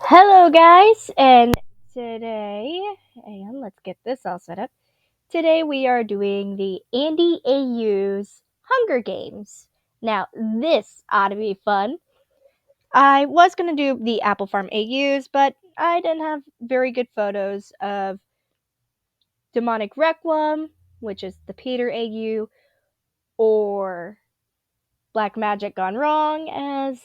Hello, guys, and today, hang on, let's get this all set up. Today, we are doing the Andy AU's Hunger Games. Now, this ought to be fun. I was going to do the Apple Farm AUs, but I didn't have very good photos of Demonic Requiem, which is the Peter AU, or Black Magic Gone Wrong, as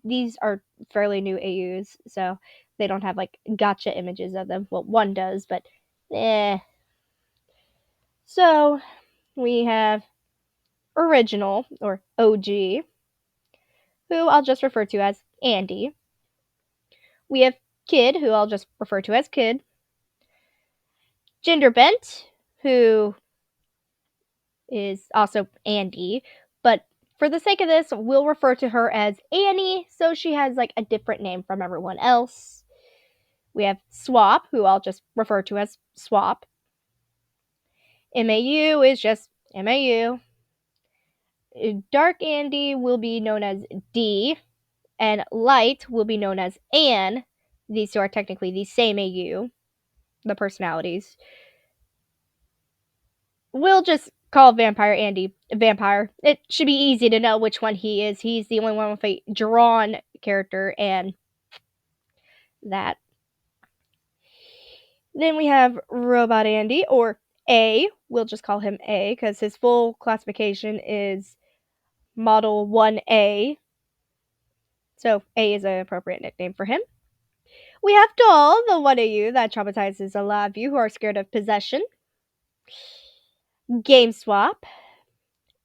these are fairly new AUs, so they don't have like gotcha images of them. Well, one does, but eh. So we have original or OG, who I'll just refer to as Andy. We have Kid, who I'll just refer to as Kid. Gender Bent, who is also Andy, but for the sake of this, we'll refer to her as Annie, so she has like a different name from everyone else. We have Swap, who I'll just refer to as Swap. MAU is just MAU. Dark Andy will be known as D, and Light will be known as Anne. These two are technically the same AU, the personalities. We'll just call Vampire Andy Vampire. It should be easy to know which one he is. He's the only one with a drawn character, and that. Then we have Robot Andy, or A. We'll just call him A because his full classification is Model 1A. So A is an appropriate nickname for him. We have Doll, the 1AU that traumatizes a lot of you who are scared of possession. Game Swap.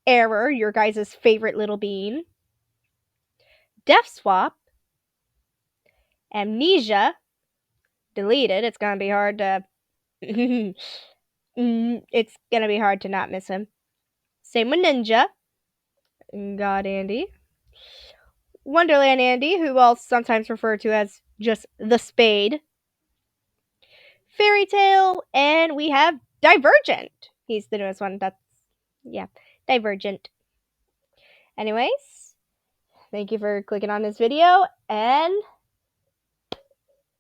Error, your guys' favorite little bean. Death Swap. Amnesia. Deleted. It's gonna be hard to. It's gonna be hard to not miss him. Same with Ninja. God Andy. Wonderland Andy, who I'll sometimes refer to as just the Spade. Fairy Tale, and we have Divergent. He's the newest one. Yeah, Divergent. Anyways, thank you for clicking on this video, and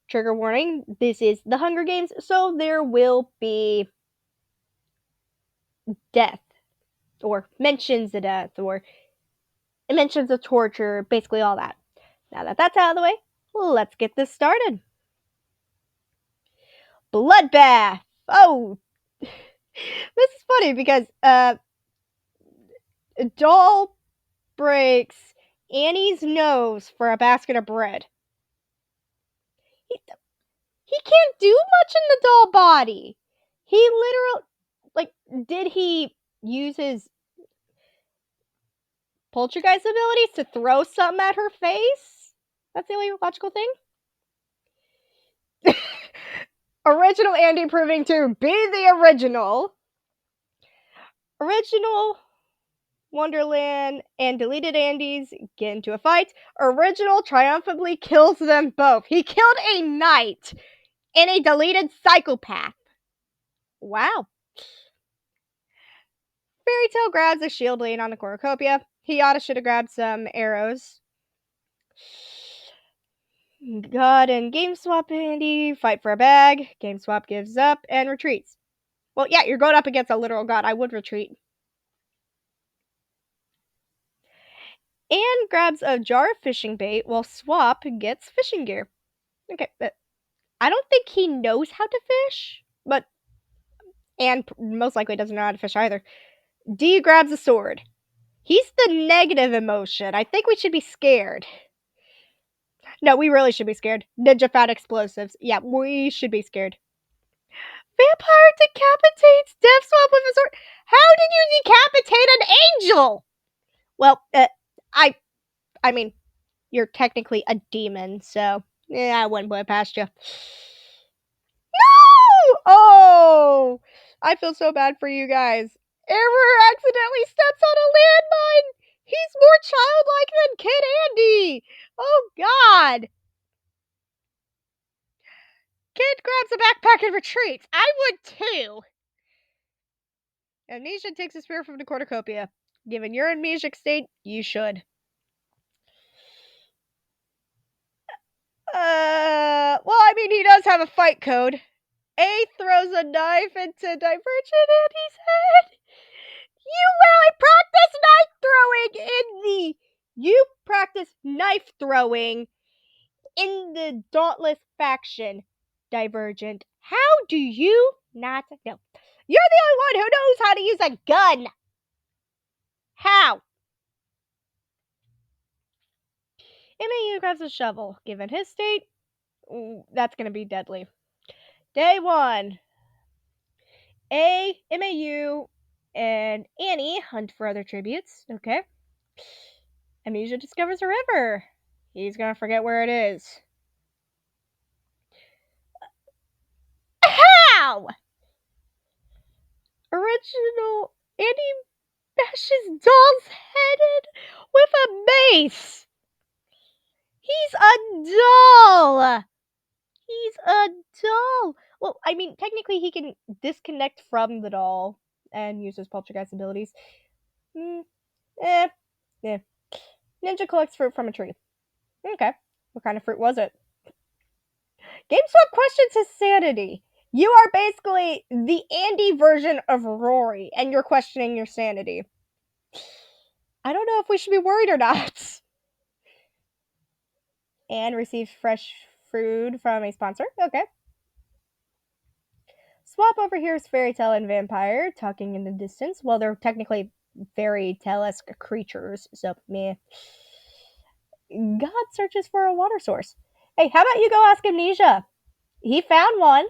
trigger warning, this is the Hunger Games, so there will be death, or mentions of death, or mentions of torture, basically all that. Now that that's out of the way, let's get this started. Bloodbath! Oh, this is funny because Doll breaks Annie's nose for a basket of bread. He can't do much in the doll body. He literally, like, did he use his poltergeist abilities to throw something at her face? That's the only logical thing. Original Andy proving to be the original. Original Wonderland and deleted Andys get into a fight. Original triumphantly kills them both. He killed a knight and a deleted psychopath. Wow. Fairy Tale grabs a shield laying on the cornucopia. He oughta should have grabbed some arrows. God and Game Swap Andy fight for a bag. Game Swap gives up and retreats. Well, yeah, you're going up against a literal god. I would retreat. Anne grabs a jar of fishing bait while Swap gets fishing gear. Okay, but I don't think he knows how to fish, but Anne most likely doesn't know how to fish either. D grabs a sword. He's the negative emotion. I think we should be scared. No, we really should be scared. Ninja Fat Explosives. Yeah, we should be scared. Vampire decapitates Death Swap with a sword. How did you decapitate an angel? Well, I mean, you're technically a demon, so yeah, I wouldn't put it past you. No! Oh, I feel so bad for you guys. Error accidentally steps on a landmine. He's more childlike than Kid Andy. Oh God. Kid grabs a backpack and retreats. I would too. Amnesia takes a spear from the cornucopia. Given your amnesic state, you should. he does have a fight code. A throws a knife into Divergent Andy's head. You practice knife throwing in the Dauntless faction, Divergent. How do you not know? You're the only one who knows how to use a gun. How? MAU grabs a shovel. Given his state, that's going to be deadly. Day 1. MAU, and Annie hunt for other tributes. Okay. Amnesia discovers a river. He's going to forget where it is. How? Original Andy bashes Doll's head with a mace. He's a doll. Well, I mean, technically he can disconnect from the doll and use his poltergeist abilities. Ninja collects fruit from a tree. Okay. What kind of fruit was it? GameStop questions his sanity. You are basically the Andy version of Rory, and you're questioning your sanity. I don't know if we should be worried or not. And receives fresh food from a sponsor. Okay. Swap overhears Fairy Tale and Vampire talking in the distance. Well, they're technically fairy tale-esque creatures, so meh. God searches for a water source. Hey, how about you go ask Amnesia? He found one.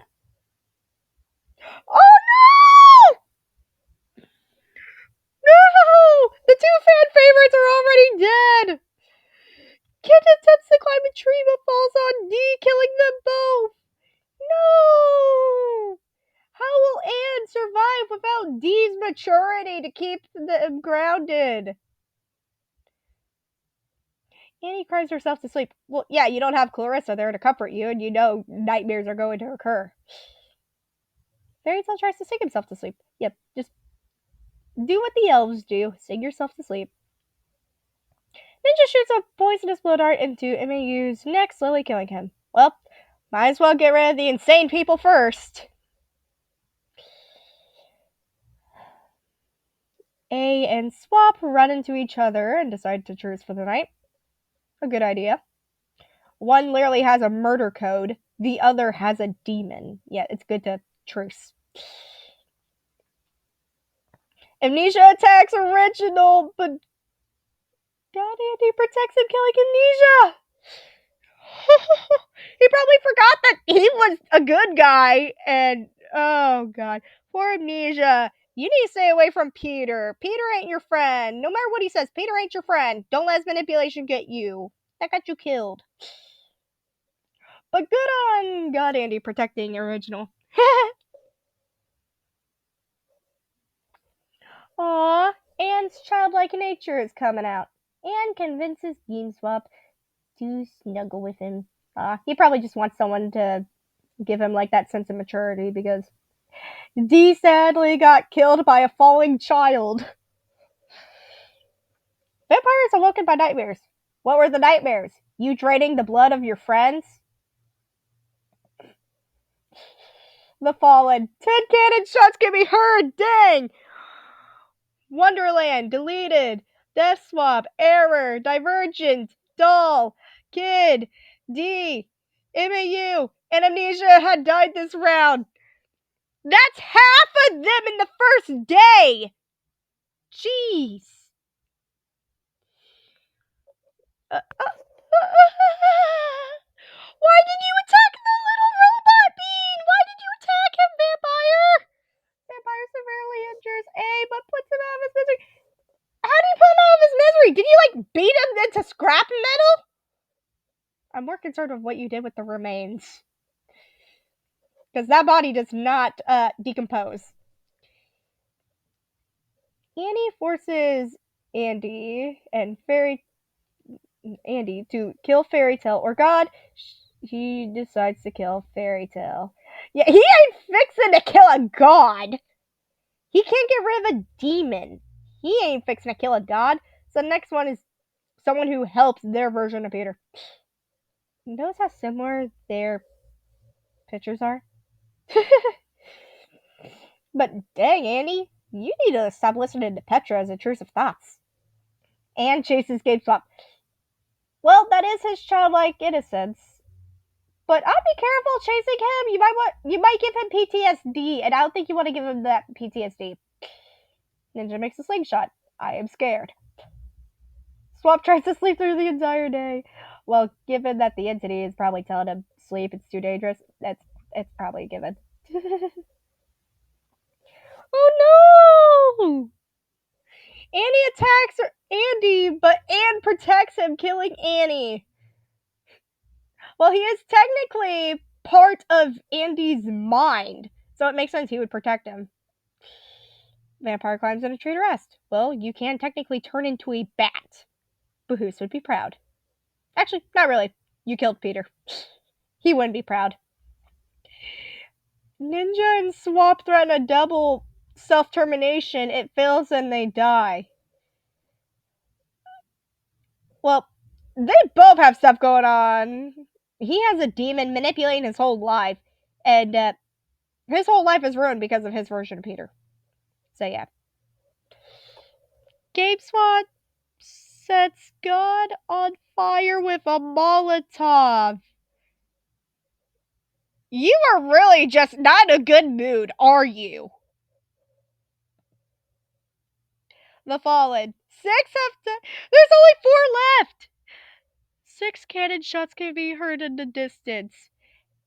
Oh no! No! The 2 fan favorites are already dead! Kid attempts to climb a tree but falls on D, killing them both! No! How will Anne survive without Dee's maturity to keep them grounded? Annie cries herself to sleep. Well, yeah, you don't have Clarissa there to comfort you, and you know nightmares are going to occur. Fairy Tale tries to sing himself to sleep. Yep, just do what the elves do. Sing yourself to sleep. Ninja shoots a poisonous blow dart into MAU's neck, slowly killing him. Well, might as well get rid of the insane people first. A and Swap run into each other and decide to truce for the night. A good idea. One literally has a murder code. The other has a demon. Yeah, it's good to truce. Amnesia attacks Original, but God, Andy protects him, killing Amnesia. He probably forgot that he was a good guy, and oh God, poor Amnesia. You need to stay away from Peter. Peter ain't your friend. No matter what he says, Peter ain't your friend. Don't let his manipulation get you. That got you killed. But good on God Andy protecting Original. Aw, Anne's childlike nature is coming out. Anne convinces GameSwap to snuggle with him. He probably just wants someone to give him like that sense of maturity because Dee sadly got killed by a falling child. Vampires awoken by nightmares. What were the nightmares? You draining the blood of your friends? The Fallen. 10 cannon shots can be heard! Dang! Wonderland. Deleted. Death Swap. Error. Divergent. Doll. Kid. D. MAU. And Amnesia had died this round. That's half of them in the first day! Jeez. Why did you attack the little robot bean? Why did you attack him, Vampire? Vampire severely injures A, but puts him out of his misery. How do you put him out of his misery? Did you, like, beat him into scrap metal? I'm more concerned with what you did with the remains. Because that body does not decompose. Annie forces Andy to kill Fairy Tale, or God, he decides to kill Fairy Tale. Yeah, he ain't fixing to kill a god. He can't get rid of a demon. He ain't fixing to kill a god. So the next one is someone who helps their version of Peter. Notice how similar their pictures are. But dang, Andy, you need to stop listening to Petra's intrusive thoughts. Anne chases GameStop. Well, that is his childlike innocence. But I'd be careful chasing him. You might give him PTSD, and I don't think you want to give him that PTSD. Ninja makes a slingshot. I am scared. Swap tries to sleep through the entire day. Well, given that the entity is probably telling him sleep, it's too dangerous. It's probably a given. Oh no! Annie attacks Andy, but Anne protects him, killing Annie. Well, he is technically part of Andy's mind, so it makes sense he would protect him. Vampire climbs in a tree to rest. Well, you can technically turn into a bat. Bahoos would be proud. Actually, not really. You killed Peter. He wouldn't be proud. Ninja and Swap threaten a double self-termination. It fails and they die. Well, they both have stuff going on. He has a demon manipulating his whole life, and his whole life is ruined because of his version of Peter. So yeah. GameSpot sets God on fire with a Molotov. You are really just not in a good mood, are you? The Fallen. There's only 4 left! 6 cannon shots can be heard in the distance.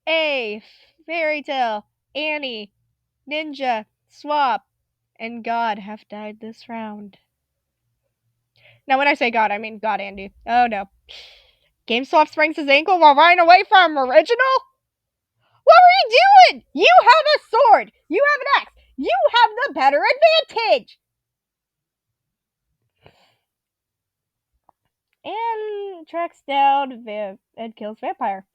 Fairy Tale, Annie, Ninja, Swap, and God have died this round. Now, when I say God, I mean God Andy. Oh no. GameSwap springs his ankle while running away from Original? What were you doing? You have a sword! You have an axe! You have the better advantage! And tracks down and kills Vampire.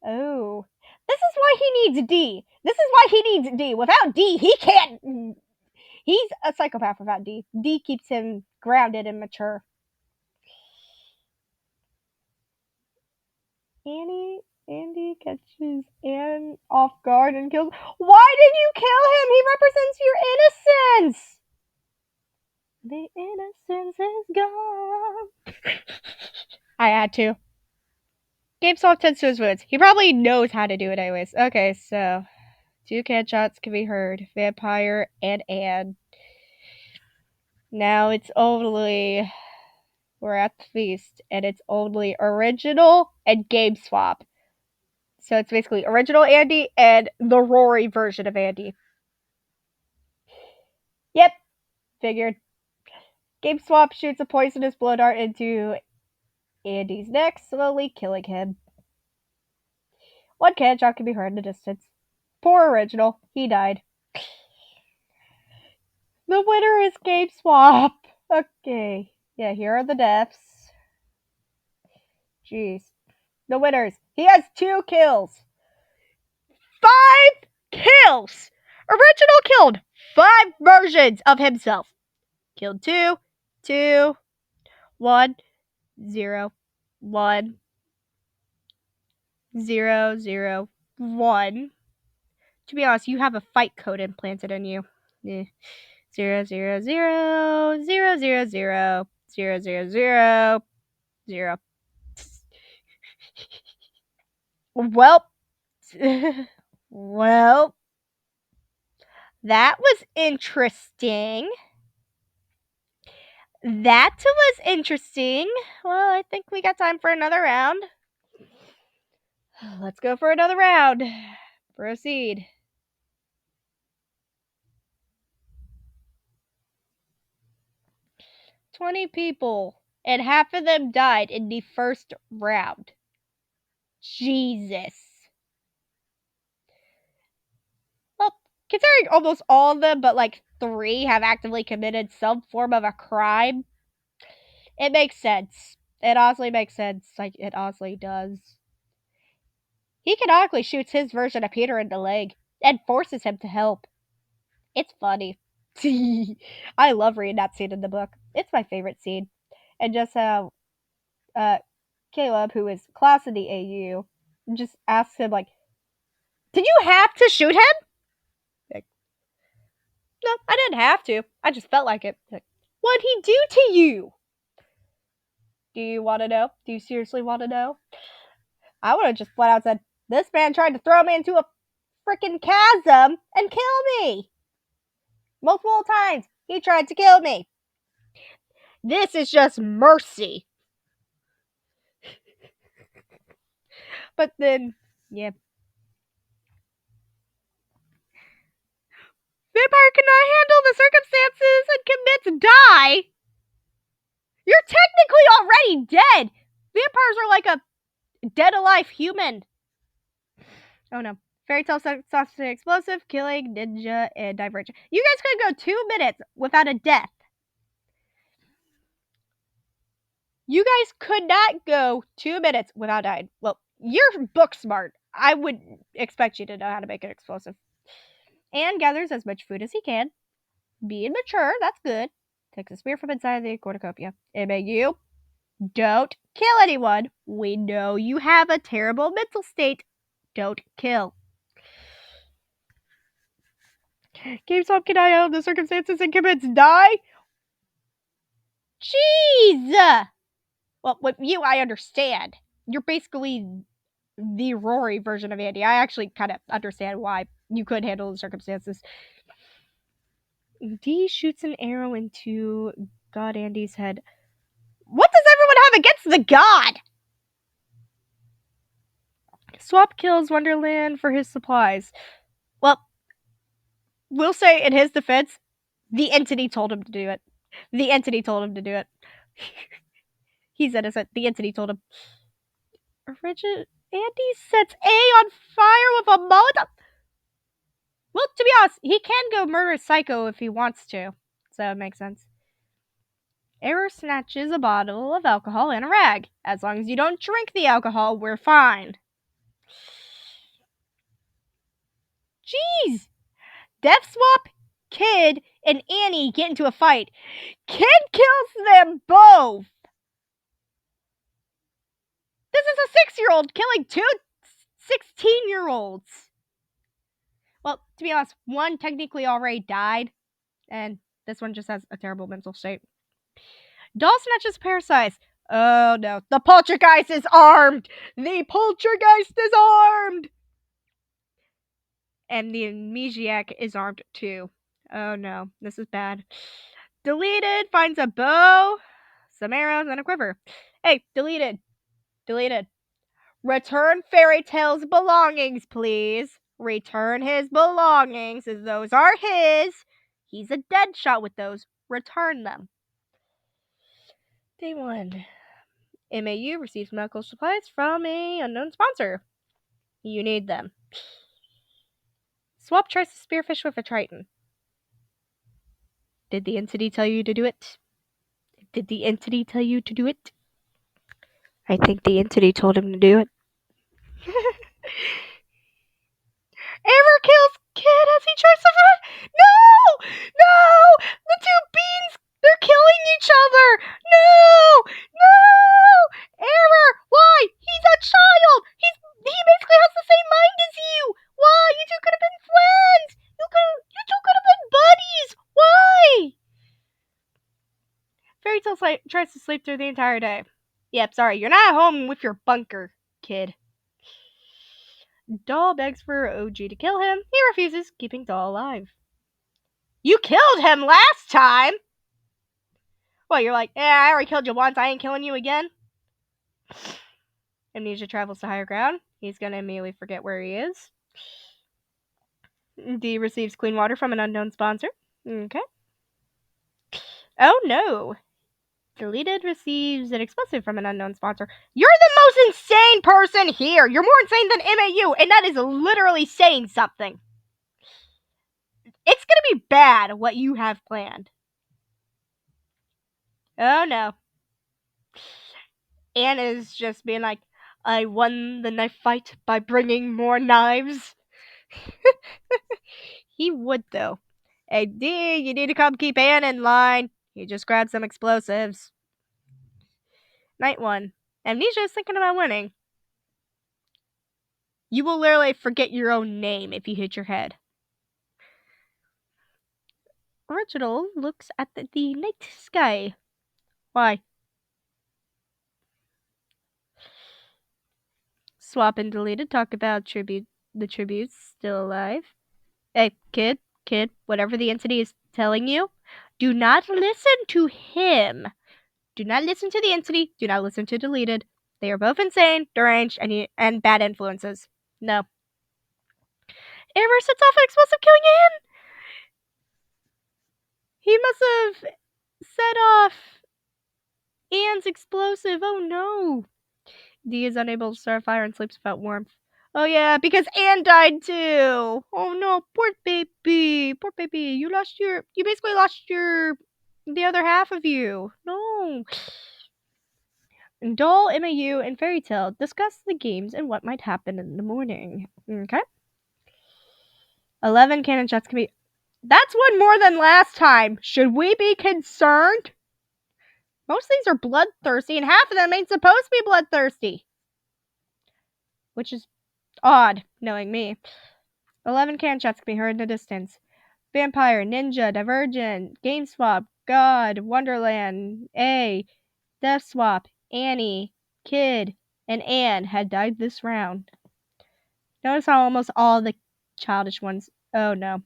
Oh. This is why he needs D. This is why he needs D. Without D, he can't. He's a psychopath without D. D keeps him grounded and mature. Andy catches Anne off guard and kills. Why did you kill him? He represents your innocence. The innocence is gone. I had to. GameStop tends to his wounds. He probably knows how to do it anyways. Okay, so 2 can shots can be heard. Vampire and Anne. Now it's only we're at the feast, and it's only Original and GameSwap. So it's basically Original Andy and the Rory version of Andy. Yep, figured. GameSwap shoots a poisonous blow dart into Andy's neck, slowly killing him. 1 can shot can be heard in the distance. Poor Original, he died. The winner is GameSwap. Okay, yeah, here are the deaths. Jeez. The winners. He has 2 kills. 5 kills! Original killed 5 versions of himself. Killed 2, 2, 1, 0, 1, 0, 0, 1. To be honest, you have a fight code implanted in you. 0, 0, 0, 0, 0, 0, 0, 0, 0, 0, 0. Well, that was interesting. That was interesting. Well, I think we got time for another round. Let's go for another round. Proceed. 20 people, and half of them died in the first round. Jesus. Well, considering almost all of them, but like 3 have actively committed some form of a crime, it makes sense. It honestly makes sense. Like, it honestly does. He canonically shoots his version of Peter in the leg and forces him to help. It's funny. I love reading that scene in the book. It's my favorite scene. And just how Caleb, who is class in the AU, just asks him, like, Did you have to shoot him? Like, no, I didn't have to. I just felt like it. Like, what'd he do to you? Do you want to know? Do you seriously want to know? I would have just flat out said, this man tried to throw me into a freaking chasm and kill me. Multiple times, he tried to kill me. This is just mercy. But then, yeah. Vampire cannot handle the circumstances and commits die. You're technically already dead. Vampires are like a dead alive human. Oh no. Fairy Tail sauce explosive, killing, ninja, and divergent. You guys could go 2 minutes without a death. You guys could not go 2 minutes without dying. Well, you're book smart. I would expect you to know how to make an explosive. And gathers as much food as he can. Being mature, that's good. Takes a spear from inside the cornucopia. MAU, don't kill anyone. We know you have a terrible mental state. Don't kill. GameStop can I handle the circumstances and commits die? Jeez! Well, with you, I understand. You're basically the Rory version of Andy. I actually kind of understand why you could handle the circumstances. D shoots an arrow into God Andy's head. What does everyone have against the god? Swap kills Wonderland for his supplies. Well, we'll say in his defense, the entity told him to do it. The entity told him to do it. He's innocent. The entity told him. Rigid Andy sets A on fire with a Molotov. Well, to be honest, he can go murder Psycho if he wants to. So it makes sense. Error snatches a bottle of alcohol and a rag. As long as you don't drink the alcohol, we're fine. Jeez! Death Swap, Kid, and Annie get into a fight. Kid kills them both! This is a 6-year-old killing 2 16-year-olds. Well, to be honest, one technically already died, and this one just has a terrible mental state. Doll snatches parasites. Oh no, the poltergeist is armed! The poltergeist is armed! And the amnesiac is armed too. Oh no, this is bad. Deleted finds a bow, some arrows, and a quiver. Hey, deleted. Deleted. Return Fairy Tail's belongings, please. Return his belongings, as those are his. He's a dead shot with those. Return them. Day 1. MAU receives medical supplies from a unknown sponsor. You need them. Swap tries to spearfish with a Triton. Did the entity tell you to do it? Did the entity tell you to do it? I think the entity told him to do it. Ever kills Kid as he tries to run. No! No! The two beings, they're killing each other! No! No! Error! Why? He's a child! He basically has the same mind as you! Why? You two could have been friends! You two could have been buddies! Why? Fairy Tail tries to sleep through the entire day. Yep, sorry, you're not at home with your bunker, Kid. Doll begs for OG to kill him. He refuses, keeping Doll alive. You killed him last time! Well, you're like, I already killed you once, I ain't killing you again? Amnesia travels to higher ground. He's gonna immediately forget where he is. D receives clean water from an unknown sponsor. Okay. Oh no. Deleted receives an explosive from an unknown sponsor. You're the most insane person here! You're more insane than MAU, and that is literally saying something. It's gonna be bad what you have planned. Oh no. Anna's just being like, I won the knife fight by bringing more knives. He would, though. Hey, D, you need to come keep Anna in line. He just grabbed some explosives. Night 1. Amnesia is thinking about winning. You will literally forget your own name if you hit your head. Original looks at the night sky. Why? Swap and deleted. Talk about the tributes still alive. Hey, kid, whatever the entity is telling you, do not listen to him. Do not listen to the entity. Do not listen to deleted. They are both insane, deranged, and bad influences. No. Amber sets off an explosive, killing Anne. He must have set off Anne's explosive. Oh no. Dee is unable to start a fire and sleeps without warmth. Oh yeah, because Anne died too. Oh no, poor baby. Poor baby. You basically lost the other half of you. No. Doll, MAU, and Fairy Tale discuss the games and what might happen in the morning. Okay. 11 cannon shots can be. That's one more than last time. Should we be concerned? Most of these are bloodthirsty, and half of them ain't supposed to be bloodthirsty. Which is odd, knowing me. 11 cannon shots can be heard in the distance. Vampire, Ninja, Divergent, Game Swap, God, Wonderland, A, Death Swap, Annie, Kid, and Anne had died this round. Notice how almost all the childish ones. Oh no.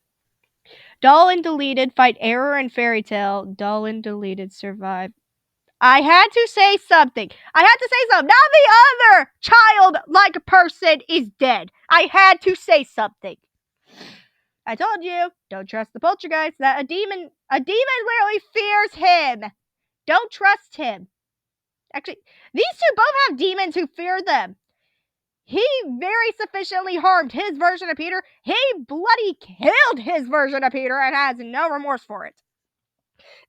Doll and deleted fight Error and Fairy Tale. Doll and deleted survive. I had to say something. Now the other childlike person is dead. I had to say something. I told you, don't trust the poltergeist. That a demon literally fears him. Don't trust him. Actually, these two both have demons who fear them. He very sufficiently harmed his version of Peter. He bloody killed his version of Peter and has no remorse for it.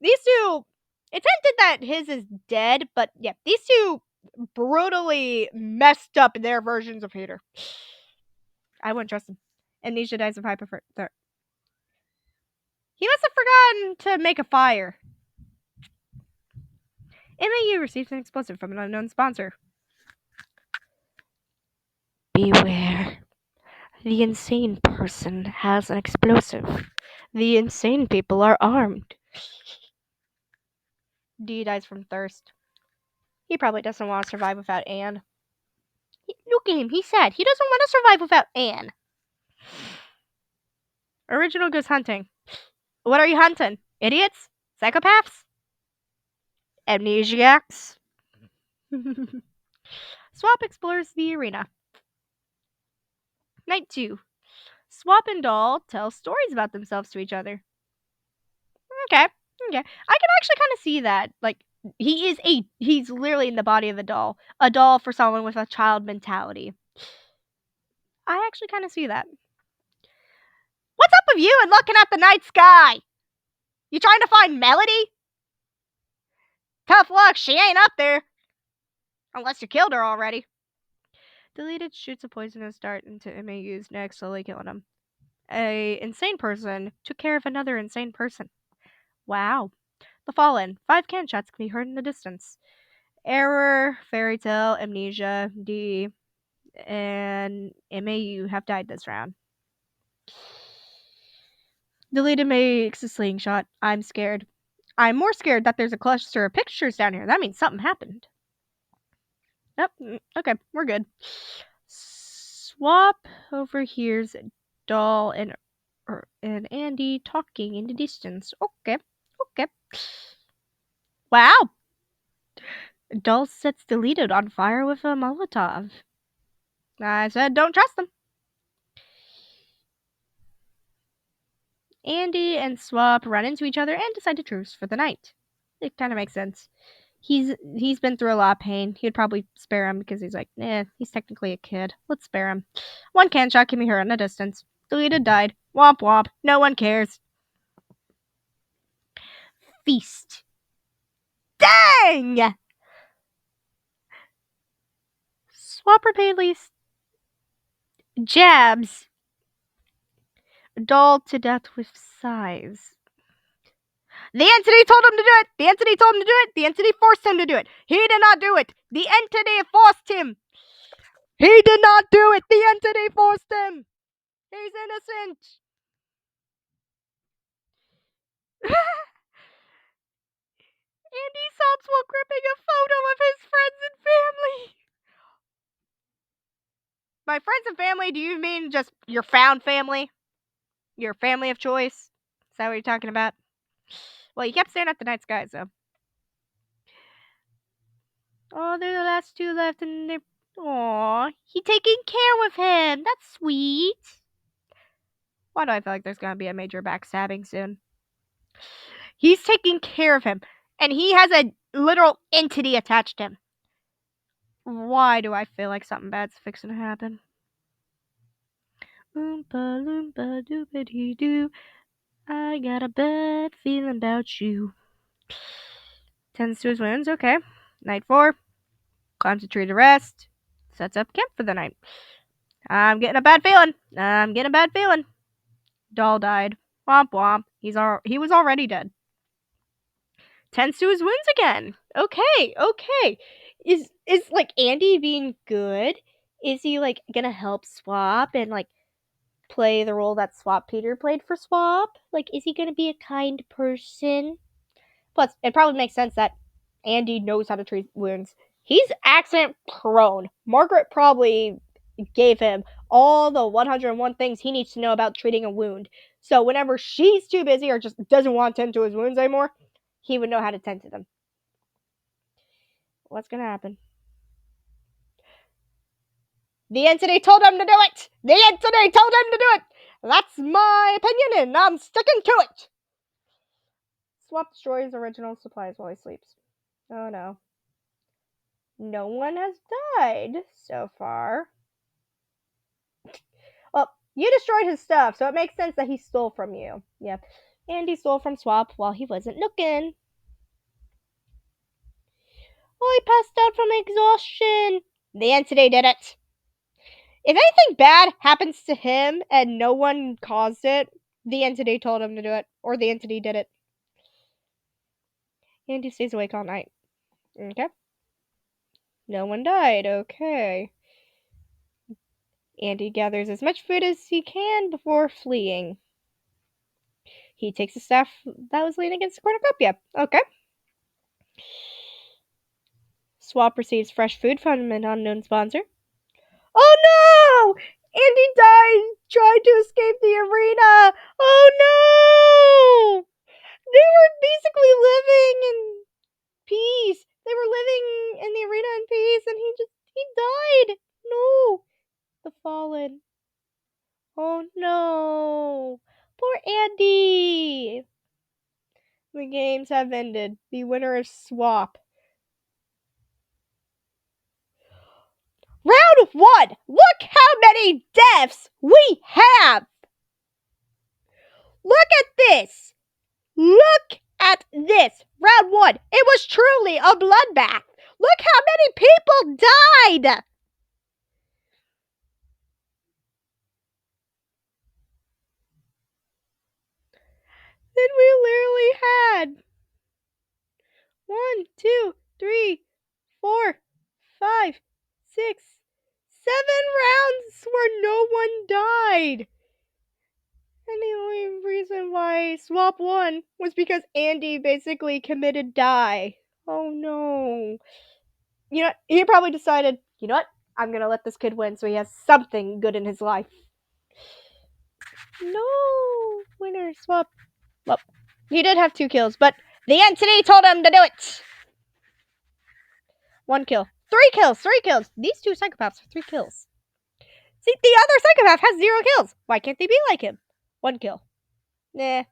These two, it's hinted that his is dead, but yeah, these two brutally messed up their versions of Peter. I wouldn't trust him. Amnesia dies of hypothermia. He must have forgotten to make a fire. MAU receives an explosive from an unknown sponsor. Beware. The insane person has an explosive. The insane people are armed. D dies from thirst. He probably doesn't want to survive without Anne. Look at him. He said he doesn't want to survive without Anne. Original goes hunting. What are you hunting? Idiots? Psychopaths? Amnesiacs? Swap explores the arena. Night 2. Swap and Doll tell stories about themselves to each other. Okay. I can actually kind of see that. Like, he's literally in the body of a doll. A doll for someone with a child mentality. I actually kind of see that. What's up with you and looking at the night sky? You trying to find Melody? Tough luck, she ain't up there. Unless you killed her already. Deleted shoots a poisonous dart into MAU's neck, slowly killing him. A insane person took care of another insane person. Wow. The Fallen. 5 cannon shots can be heard in the distance. Error, Fairy Tale, Amnesia, D, and MAU have died this round. Deleted makes a slingshot. I'm scared. I'm more scared that there's a cluster of pictures down here. That means something happened. Nope. Okay, we're good. Swap overhears Doll and Andy talking in the distance. Okay. Wow. Doll sets deleted on fire with a Molotov. I said don't trust them. Andy and Swap run into each other and decide to truce for the night. It kind of makes sense. He's been through a lot of pain. He'd probably spare him because he's like, he's technically a kid. Let's spare him. 1 cannon shot can be heard in the distance. Deleted died. Womp womp. No one cares. Feast. Dang! Swap repeatedly jabs Doll to death with sighs. The entity told him to do it! The entity told him to do it! The entity forced him to do it! He did not do it! The entity forced him! He did not do it! The entity forced him! He's innocent! Andy sobs while gripping a photo of his friends and family. By friends and family, do you mean just your found family? Your family of choice? Is that what you're talking about? Well, you kept staring at the night sky, so. Oh, they're the last two left, and they're. Aw, he taking care of him. That's sweet. Why do I feel like there's gonna be a major backstabbing soon? He's taking care of him, and he has a literal entity attached to him. Why do I feel like something bad's fixing to happen? Oompa loompa doopity doo. I got a bad feeling about you. Tends to his wounds, okay. Night 4. Climbs a tree to rest. Sets up camp for the night. I'm getting a bad feeling. Doll died. Womp womp. He was already dead. Tends to his wounds again. Okay. Is like Andy being good? Is he like gonna help Swap and like play the role that Swap Peter played for Swap? Like, is he gonna be a kind person? Plus, it probably makes sense that Andy knows how to treat wounds. He's accident prone. Margaret probably gave him all the 101 things he needs to know about treating a wound. So whenever she's too busy or just doesn't want to tend to his wounds anymore, he would know how to tend to them. What's gonna happen? The entity told him to do it! That's my opinion and I'm sticking to it! Swap destroys original supplies while he sleeps. Oh no. No one has died so far. Well, you destroyed his stuff, so it makes sense that he stole from you. Yeah. And he stole from Swap while he wasn't looking. Oh, he passed out from exhaustion. The entity did it. If anything bad happens to him and no one caused it, the entity told him to do it, or the entity did it. Andy stays awake all night. Okay. No one died. Okay. Andy gathers as much food as he can before fleeing. He takes the staff that was leaning against the cornucopia. Okay. Swap receives fresh food from an unknown sponsor. Oh no! Andy died trying to escape the arena! Oh no! They were basically living in peace. They were living in the arena in peace and he died. No. The Fallen. Oh no. Poor Andy. The games have ended. The winner is Swap. Round 1! Look how many deaths we have! Look at this! Look at this! Round 1. It was truly a bloodbath. Look how many people died! Then we literally had 1, 2, 3, 4, 5, 6, 7 rounds where no one died. And the only reason why Swap won was because Andy basically committed die. Oh no. You know, he probably decided, you know what? I'm gonna let this kid win so he has something good in his life. No. Winner, Swap. Well, he did have 2 kills, but the entity told him to do it. 1 kill. 3 kills. These 2 psychopaths have 3 kills. See, the other psychopath has 0 kills. Why can't they be like him? 1 kill. Nah.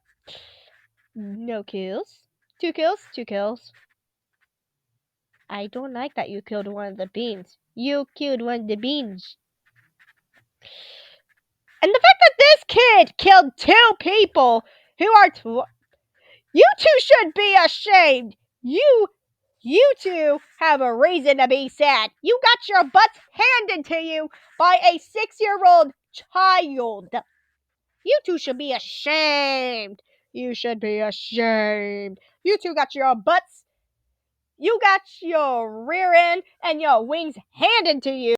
No kills. 2 kills. 2 kills. I don't like that you killed one of the beans. You killed one of the beans. And the fact that this kid killed 2 people who are you 2 should be ashamed. You 2 have a reason to be sad. You got your butts handed to you by a 6-year-old child. You 2 should be ashamed. You should be ashamed. You 2 got your butts. You got your rear end and your wings handed to you.